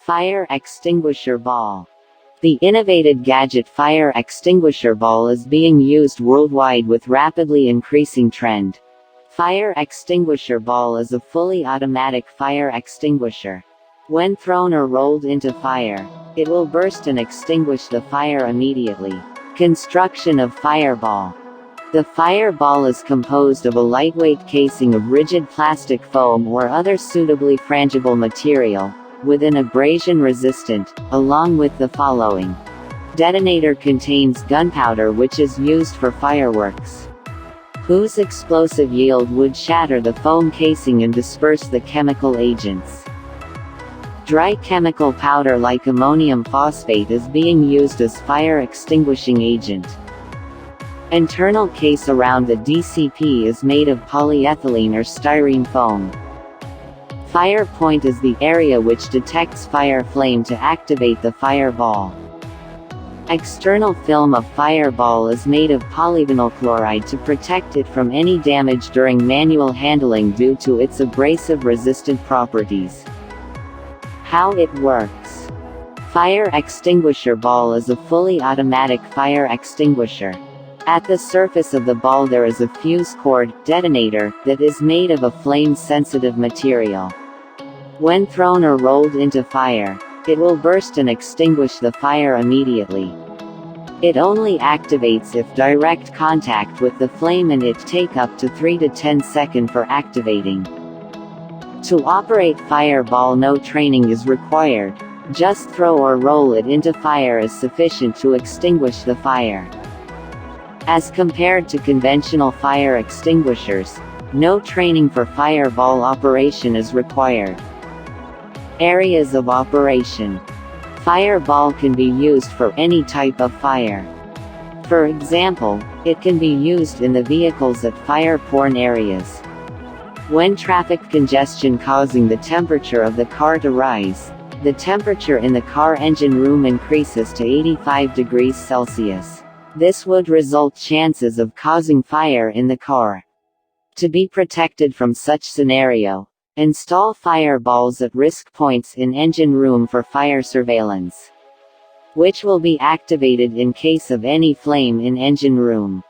Fire extinguisher ball. The innovative gadget fire extinguisher ball is being used worldwide with rapidly increasing trend. Fire extinguisher ball is a fully automatic fire extinguisher. When thrown or rolled into fire, it will burst and extinguish the fire immediately. Construction of fireball. The fireball is composed of a lightweight casing of rigid plastic foam or other suitably frangible material, with an abrasion resistant, along with the following. Detonator contains gunpowder which is used for fireworks, whose explosive yield would shatter the foam casing and disperse the chemical agents. Dry chemical powder like ammonium phosphate is being used as fire extinguishing agent. Internal case around the DCP is made of polyethylene or styrene foam. Fire point is the area which detects fire flame to activate the fireball. External film of fireball is made of polyvinyl chloride to protect it from any damage during manual handling due to its abrasive resistant properties. How it works. Fire extinguisher ball is a fully automatic fire extinguisher. At the surface of the ball there is a fuse cord, detonator, that is made of a flame-sensitive material. When thrown or rolled into fire, it will burst and extinguish the fire immediately. It only activates if direct contact with the flame, and it take up to 3 to 10 seconds for activating. To operate fireball no training is required. Just throw or roll it into fire is sufficient to extinguish the fire. As compared to conventional fire extinguishers, no training for fireball operation is required. Areas of operation. Fireball can be used for any type of fire. For example, it can be used in the vehicles at fire-prone areas. When traffic congestion causing the temperature of the car to rise, the temperature in the car engine room increases to 85 degrees Celsius. This would result chances of causing fire in the car. To be protected from such scenario, install fireballs at risk points in engine room for fire surveillance, which will be activated in case of any flame in engine room.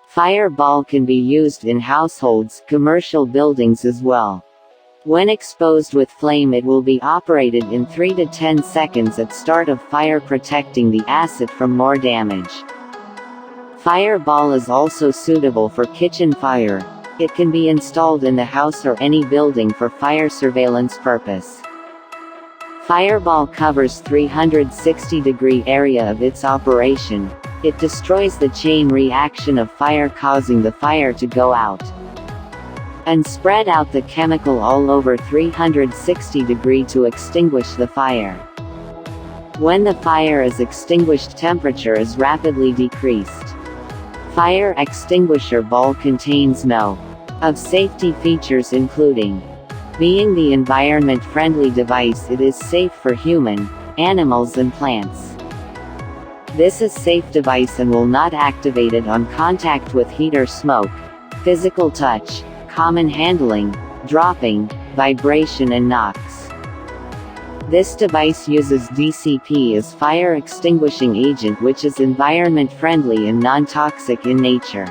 Fireball can be used in households, commercial buildings as well. When exposed with flame it will be operated in 3 to 10 seconds at start of fire, protecting the asset from more damage. Fireball is also suitable for kitchen fire. It can be installed in the house or any building for fire surveillance purpose. Fireball covers 360-degree area of its operation. It destroys the chain reaction of fire, causing the fire to go out, and spread out the chemical all over 360 degrees to extinguish the fire. When the fire is extinguished, temperature is rapidly decreased. Fire extinguisher ball contains no of safety features, including being the environment-friendly device. It is safe for human, animals and plants. This is safe device and will not activated on contact with heat or smoke, physical touch, common handling, dropping, vibration and knocks. This device uses DCP as fire extinguishing agent, which is environment friendly and non-toxic in nature.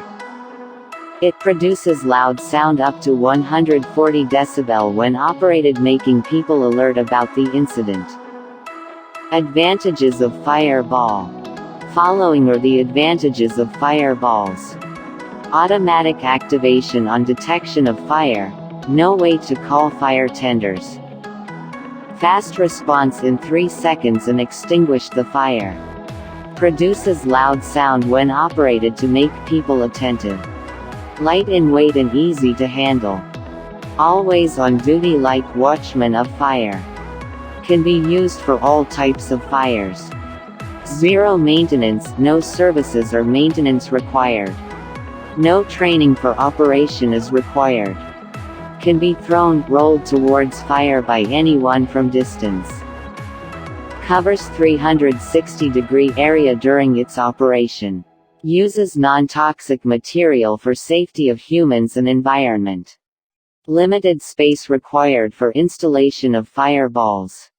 It produces loud sound up to 140 decibel when operated, making people alert about the incident. Advantages of fireball. Following are the advantages of fireballs. Automatic activation on detection of fire. No wait to call fire tenders. Fast response in 3 seconds and extinguish the fire. Produces loud sound when operated to make people attentive. Light in weight and easy to handle. Always on duty like watchman of fire. Can be used for all types of fires. Zero maintenance, no services or maintenance required. No training for operation is required. Can be thrown, rolled towards fire by anyone from distance. Covers 360-degree area during its operation. Uses non-toxic material for safety of humans and environment. Limited space required for installation of fireballs.